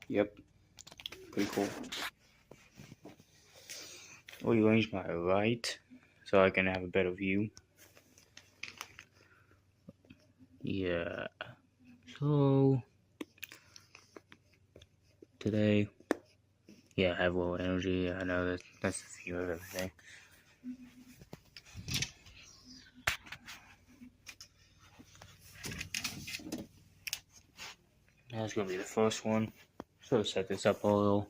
Yep, pretty cool. Rearrange my light so I can have a better view. Yeah. So today, yeah, I have low energy. I know that's the view of everything. That's gonna be the first one. So set this up a little.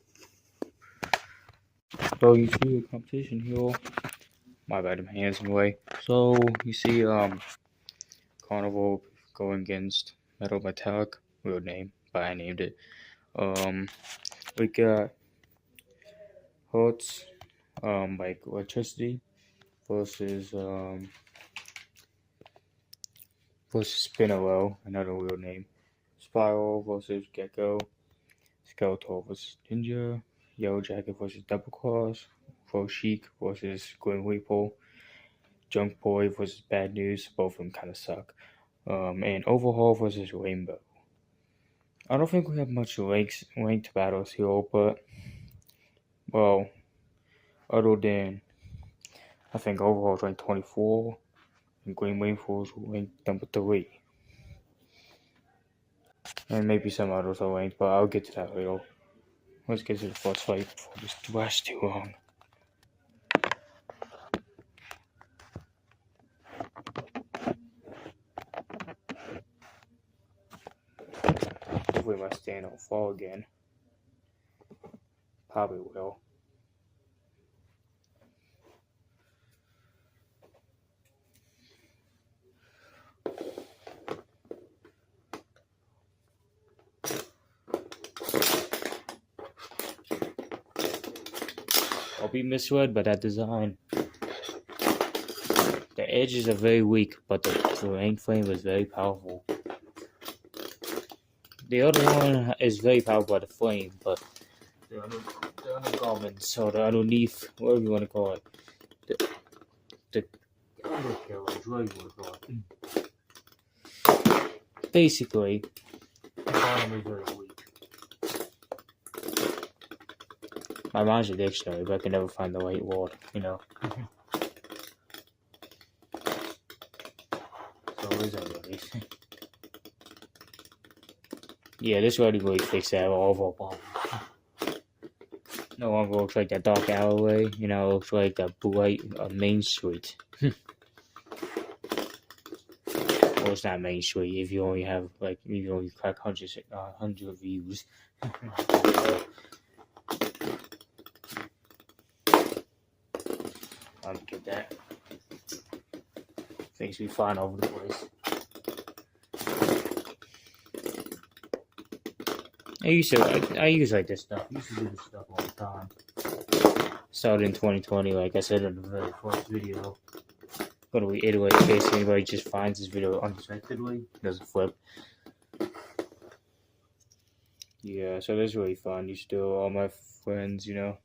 So you see the competition here. My bad, my hands in the way. So you see Carnival going against Metal Metallic, weird name, but I named it. We got Hertz, like electricity versus Spinello, another weird name. Spiral versus Gecko, Skeletor versus Ninja, Yellow Jacket versus Doublecross, Froshiek versus Reupload, Junk Boy versus Bad News, both of them kind of suck. And Overhaul versus Rainbow. I don't think we have much ranked battles here, but, well, other than, I think Overhaul's ranked 24, and Green Rainfall's ranked number 3. And maybe some others are ranked, but I'll get to that later. Let's get to the first fight before this lasts too long. Hopefully my stand won't fall again. Probably will. I'll be misled by that design. The edges are very weak, but the rank flame is very powerful. The other one is very powerful by the flame, but the undergarments, or the underneath, whatever you want to call it, the undercarriage, whatever you want to call it. Basically, the bottom is very weak. My mind's a dictionary, but I can never find the right word, you know. So is everybody. Yeah, this already really fixed that overall problem. No longer looks like that dark alleyway, you know, it looks like a bright main street. Well, it's not Main Street if you only have, like, you only crack hundreds of views. Get that. Things be fine over the place. I use like this stuff. I used to do this stuff all the time. Started in 2020, like I said in the very first video. Gonna reiterate in case anybody just finds this video unexpectedly, doesn't flip. Yeah, so that's really fun. You still, all my friends, you know,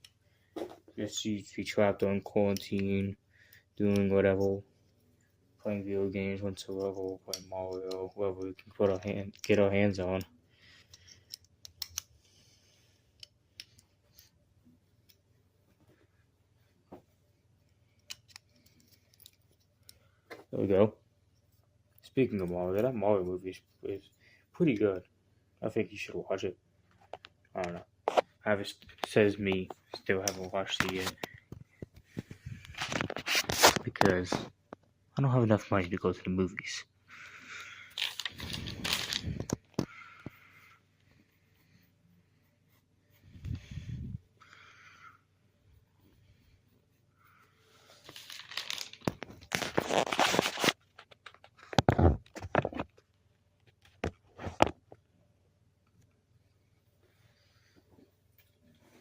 just used to be trapped on quarantine, doing whatever, playing video games whatsoever, playing Mario, whatever we can get our hands on. There we go. Speaking of Mario, that Mario movie is pretty good. I think you should watch it. I don't know. Says me, still haven't watched it yet. Because I don't have enough money to go to the movies.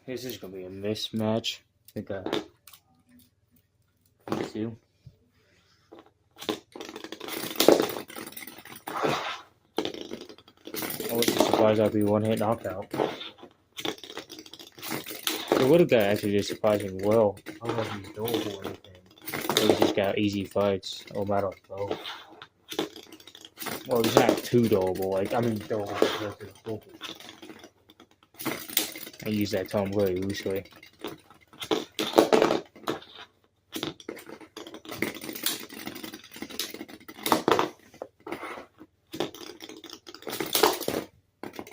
This is gonna be a mismatch. I think me too. I was just surprised I'd be one-hit knockout. The little guy actually did surprisingly well. I don't know if he's durable or anything. He just got easy fights, no matter what. Well, he's not too durable. Like, I mean, durable compared to the football. use that term very loosely.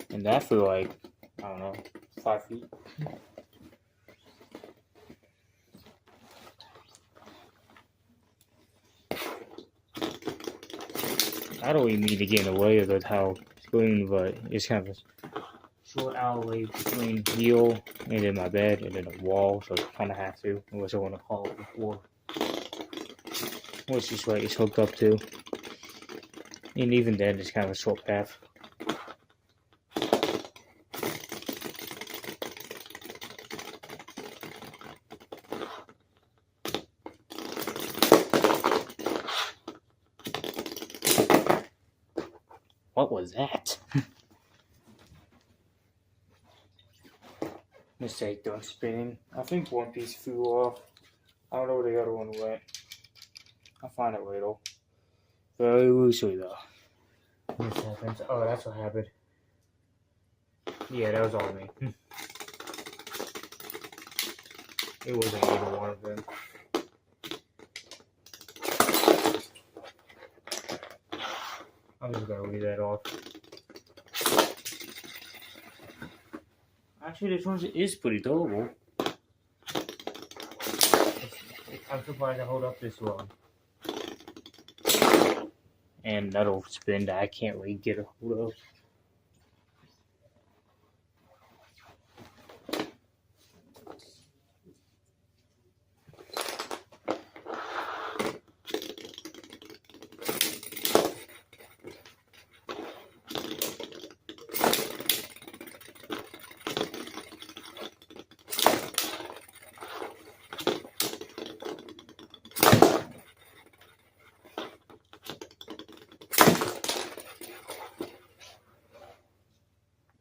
And that for like, I don't know, 5 feet. I don't even mean to get in the way of the tile screen, but it's kind of a short alleyway between heel and then my bed and then the wall, so I kind of have to, unless I want to haul it before. Which is what it's hooked up to. And even then, it's kind of a short path. What was that? Mistake done spinning. I think one piece flew off. I don't know where the other one went. I'll find it later. Very loosely though. This happens. Oh, that's what happened. Yeah, that was all me. It wasn't either one of them. I'm just gonna leave that off. Actually, this one is pretty durable. I'm surprised I hold up this long. And that'll spin that I can't really get a hold of.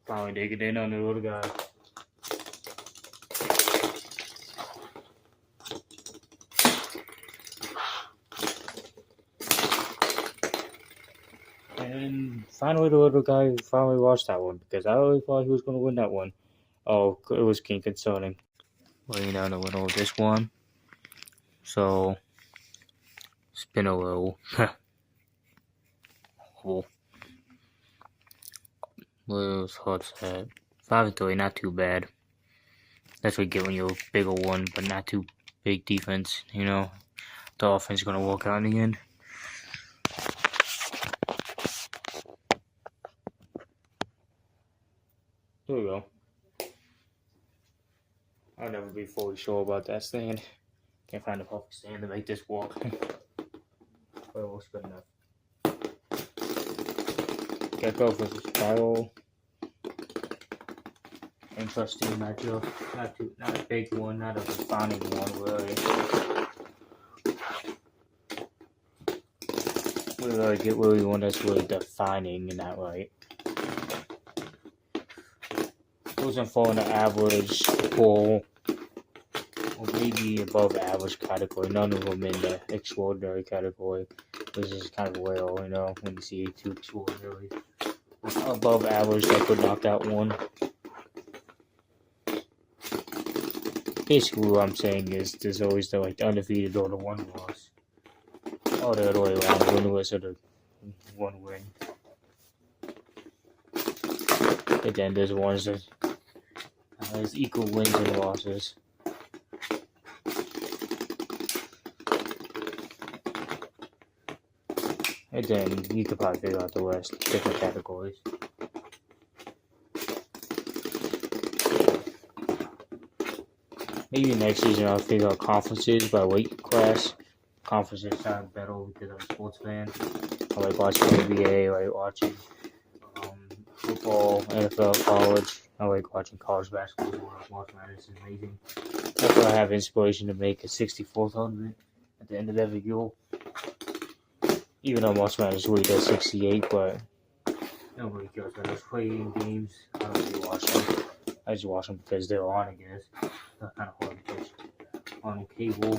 Finally digging in on the little guy. And finally the little guy finally lost that one because I really thought he was going to win that one. Oh, it was kind of concerning. Laying down a little of this one. So, spin a little. Cool. Where's Hertz at? 5-3, not too bad. That's what you get when you're a bigger one, but not too big defense, you know. The offense is going to work out in the end. There we go. I'll never be fully sure about that stand. Can't find a perfect stand to make this work. But it looks good enough. Gecko versus Spiral. Interesting matchup. Not a big one, not a defining one, really. We really get really one that's really defining in that way. Wasn't falling the average or maybe above average category. None of them in the extraordinary category. This is kind of rare, you know, when you see two extraordinary. Above average, that could knock out one. Basically, what I'm saying is there's always the undefeated or the one loss. Or the other way around, the winless or the one win. And then there's ones that has equal wins and losses. And then you could probably figure out the rest, different categories. Maybe next season I'll figure out conferences by weight class. Conferences sound better because I'm a sports fan. I like watching NBA, I like watching football, NFL, college. I like watching college basketball. March Madness is amazing. That's why I have inspiration to make a 64 tournament at the end of every year. Even though March Madness really does 68, but nobody cares about those playing games. I don't really watch them. I just watch them because they're on, I guess. They're kind of hard to catch on cable.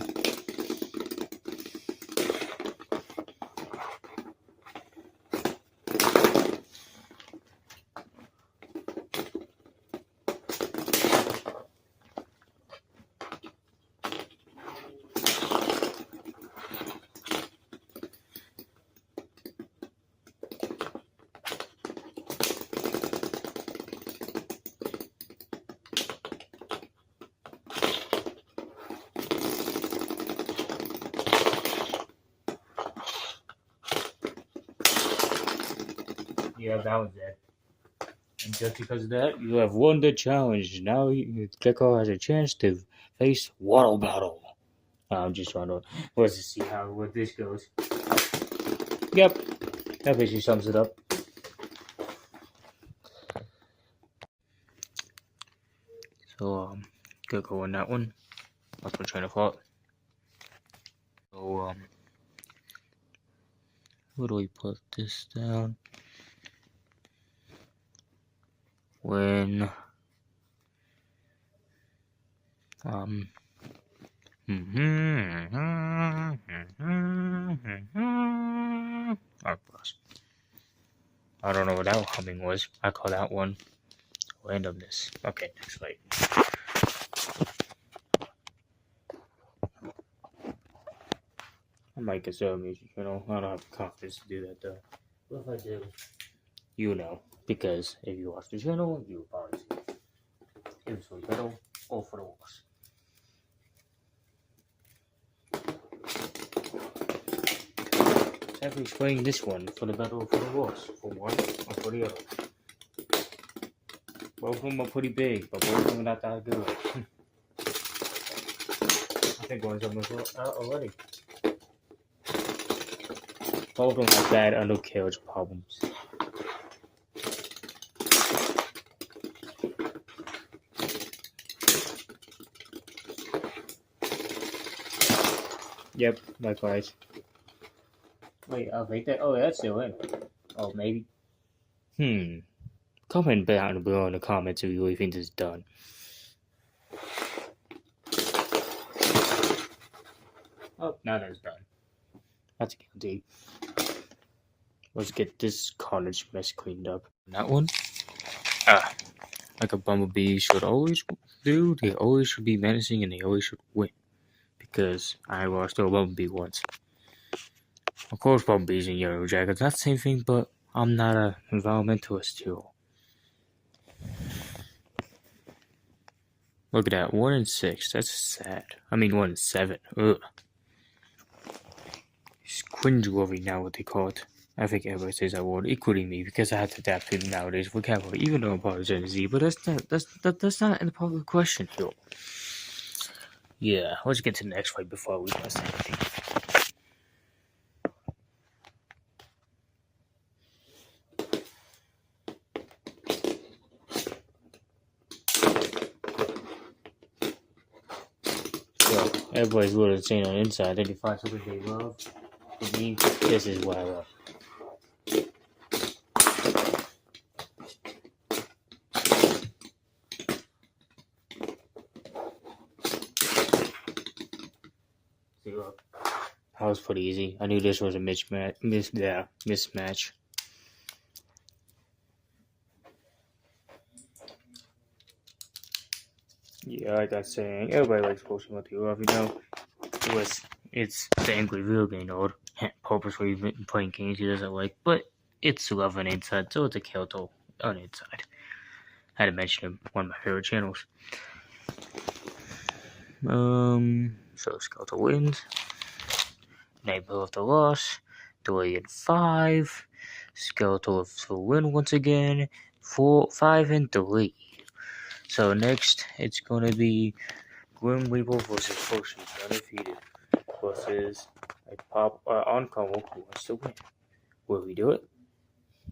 Yeah, that was it. And just because of that, you have won the challenge. Now Gecko has a chance to face Waddle Battle. I'm just trying to let's just see what this goes. Yep, that basically sums it up. So Gecko on that one. That's my train of thought. So where do we put this down? When I don't know what that humming was. I call that one randomness. Okay, next fight. I might consider a music channel. I don't have the confidence to do that though. But if I do, you know. Because if you watch the channel, you will probably see it. It was for the better or for the worse. Have to explain this one for the better or for the worse. For one or for the other. Both of them are pretty big, but both of them are not that good. I think one's almost out already. Both of them have bad undercarriage problems. Yep, likewise. Wait, I'll make that. Oh, that's still in. Oh, maybe. Comment down below in the comments if you really think this is done. Oh, now that's done. That's guilty. Let's get this carnage mess cleaned up. That one? Like a bumblebee should always do. They always should be menacing and they always should win. Because I lost to a bumblebee once. Of course, bumblebees and yellow jackets, that's the same thing, but I'm not an environmentalist here. Look at that, 1 in 6. That's sad. I mean, 1 in 7. Ugh. It's cringeworthy now, what they call it. I think everybody says that word, including me, because I have to adapt to nowadays vocabulary, even though I'm part of Gen Z. But that's not in the public question here. Yeah, let's get to the next fight before I lose my sanity. So, everybody's a little insane on the inside. Then you find something they love. For me, this is what I love. See, look. That was pretty easy. I knew this was a mismatch. Yeah, like I was saying, everybody likes posting what they love, you know. It's the angry video game node. Purposely playing games he doesn't like, but it's love on the inside, so it's a Skeletor on the inside. I had to mention him, one of my favorite channels. So Skeletor wins. Neighbor of the loss. 3 and 5. Skeletor to win once again. 5 and 3. So next, it's gonna be Grim Weeble versus Froshiek, undefeated, versus a Uncommon who wants to win. Will we do it?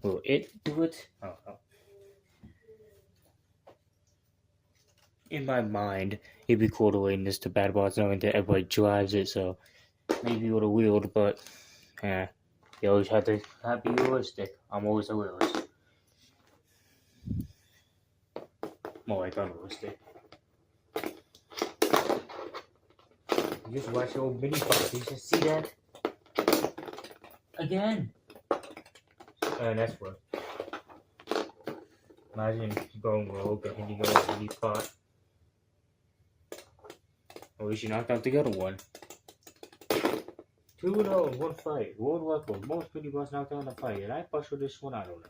Will it do it? I don't know. In my mind, it'd be cool to win this to Bad Bots knowing that everybody drives it, so maybe a little weird, but you always have to be realistic. I'm always a realist. More like unrealistic. You just watch the old mini fight. You just see that again. And that's what. Imagine going rogue and you go to the mini spot. At least you knocked out the other one. 2-0 in one fight. World record. Most mini boss knocked out in a fight. And I busted this one out on it.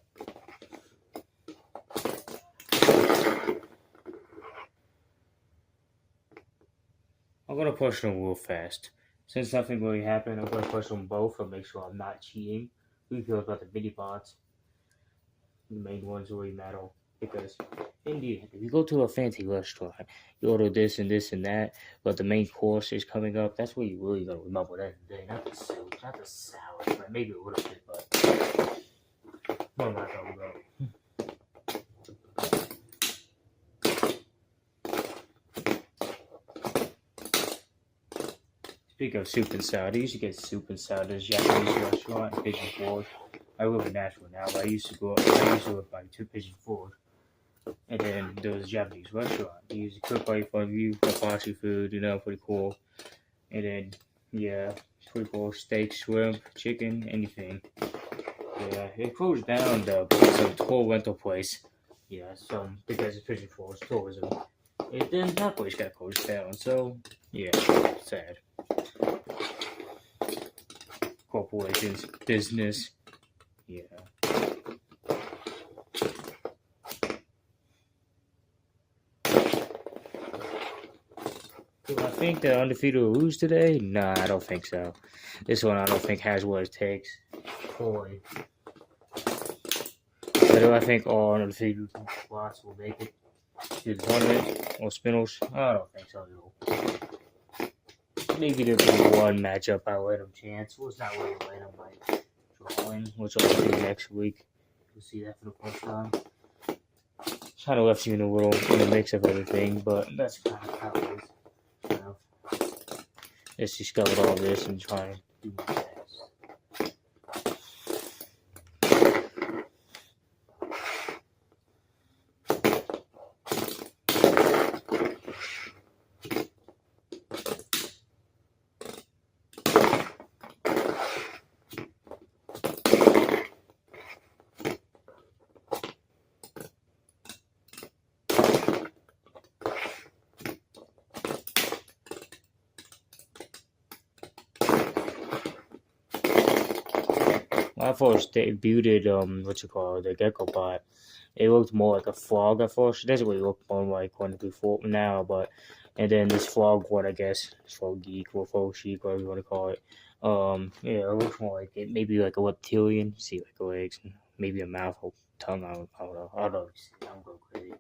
I'm gonna push them real fast. Since nothing really happened, I'm gonna push them both and make sure I'm not cheating. Who feels about the mini bots? The main ones really matter because indeed, if you go to a fancy restaurant, you order this and this and that, but the main course is coming up. That's what you really gotta remember that day, not the soup, not the salad, but maybe a little bit, but what am I talking about? Speaking of soup and salad, I used to get soup and salad at a Japanese restaurant in Pigeon Forge. I live in Nashville now, but I used to live by Pigeon Forge. And then there was a Japanese restaurant. They used to cook right in front of you, hibachi food, pretty cool. And then, yeah, pretty cool. Steak, shrimp, chicken, anything. Yeah, it closed down though, because of the tour rental place. Yeah, because it's Pigeon Forge tourism. And then that place got closed down, so, yeah, sad. Corporations, business, yeah. Do I think that Undefeated will lose today? Nah, I don't think so. This one I don't think has what it takes. Boy. But do I think all Undefeated spots will make it to the tournament or spinals? I don't think so, though. Maybe there'll be one matchup I let them chance. Well, it's not really let them by drawing, which I'll do next week. You'll see that for the first time. Kind of left you in the mix of everything, but that's kind of how it is. Let's discover all this and try and do my best. When I first debuted, the Gecko bot, it looked more like a frog at first. It doesn't really look more like one before now, and then this frog one, I guess, Froshiek or Froshiek, whatever you want to call it. Yeah, it looks more like it, maybe like a reptilian. See, like legs, maybe a mouth or tongue. I don't know. I don't know. I'm going crazy.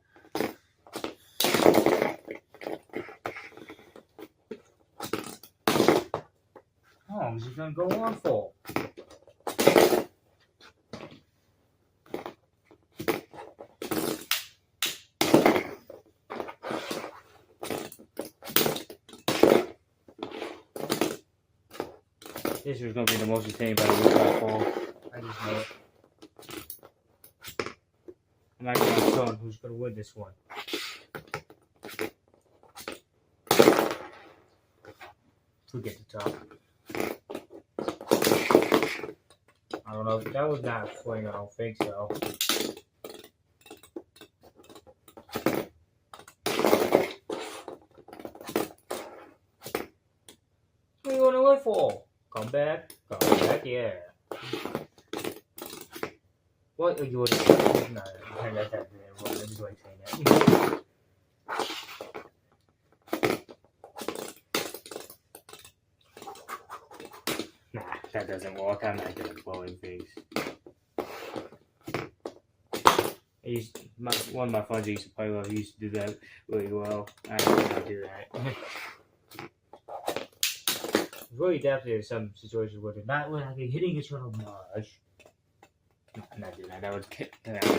How long is it gonna go on for? This was going to be the most entertaining battle of the fall. I just know it. I'm asking my son who's going to win this one. Forget the top. I don't know. That was not a swing. I don't think so. What do you want to wait for? Come back, yeah. What are you want to say? No, that's that. I just like saying that. Nah, that doesn't work. I'm not good at blowing things. One of my friends used to play well. He used to do that really well. I don't do that. Really adapted in some situations where they're not really hitting each other much. I'm not doing that. That would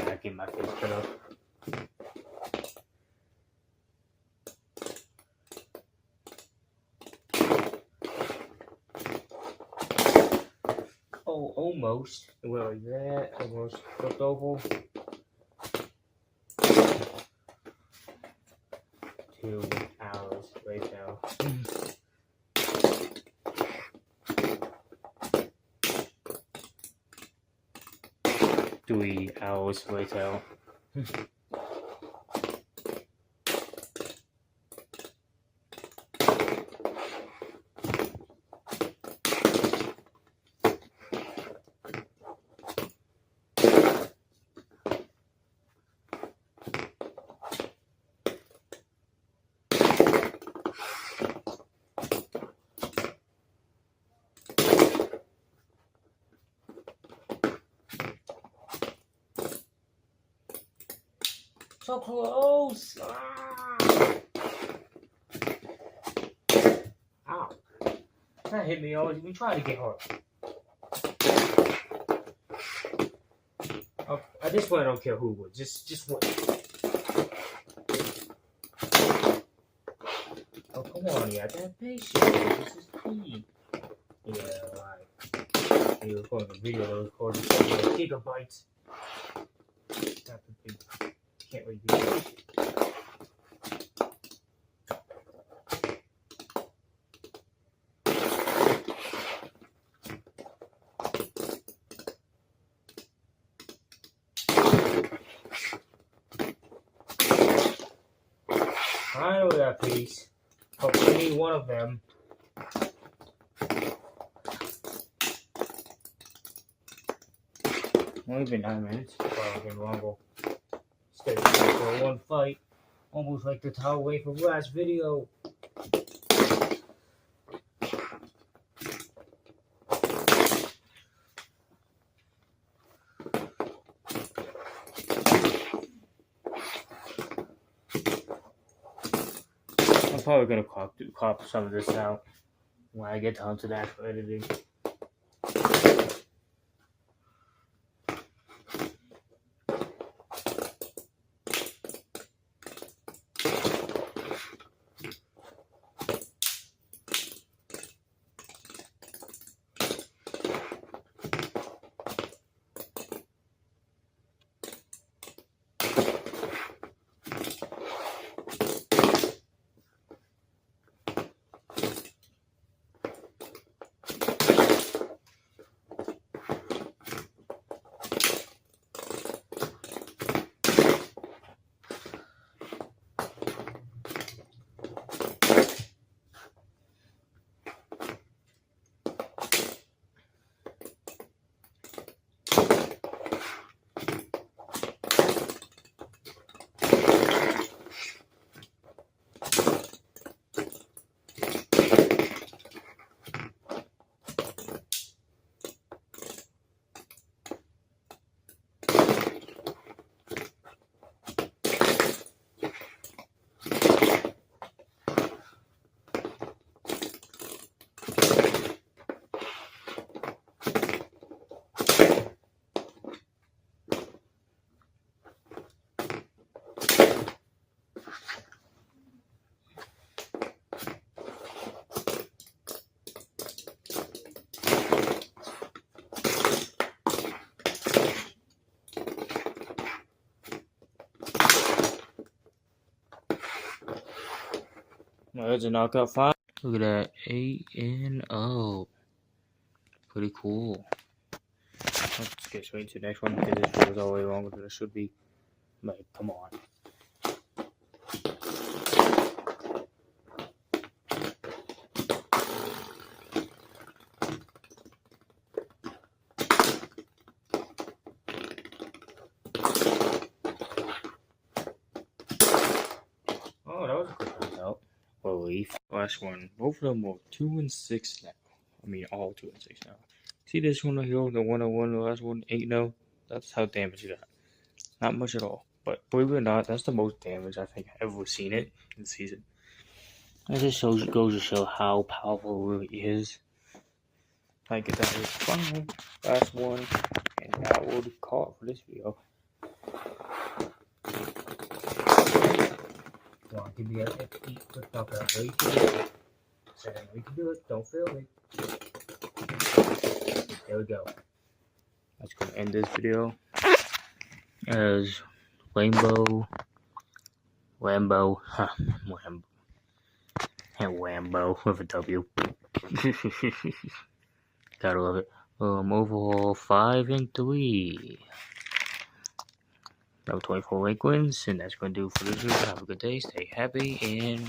not get my face cut off. Oh, almost. Where is that? Almost flipped over. 2 hours right now. 3 hours later. So close! Ah! Ow. That hit me always. We try to get hard. Oh, at this point, I don't care who would. Just win. Oh, come on, you have to have patience. This is key. Yeah, right. You're recording a video that records gigabytes. Can't really do that. I know that piece. Hopefully I need one of them. Only been 9 minutes. Probably been longer. Stay for one fight. Almost like the towel away from last video. I'm probably gonna crop some of this out when I get down to the actual editing. That's a knockout 5. Look at that. 8-0. Pretty cool. Let's get straight to the next one because this video is all the way longer than it should be. Like, come on. Oh, that was a good result. Relief. Last one. Both of them were 2-6 now. I mean, all 2-6 now. See this one right here, the 1-1, the last one, 8-0. That's how damage you got. Not much at all. But believe it or not, that's the most damage I think I've ever seen it in the season. That just goes to show how powerful it really is. I get that was fun. Last one. And that will be caught for this video. Come on, give me a quick knockout. Very good. Second, we can do it. Don't fail me. There we go. That's going to end this video as Wambo, and Wambo with a W. Gotta love it. Overhaul 5-3. That was 24 rank wins, and that's going to do for this video. Have a good day, stay happy, and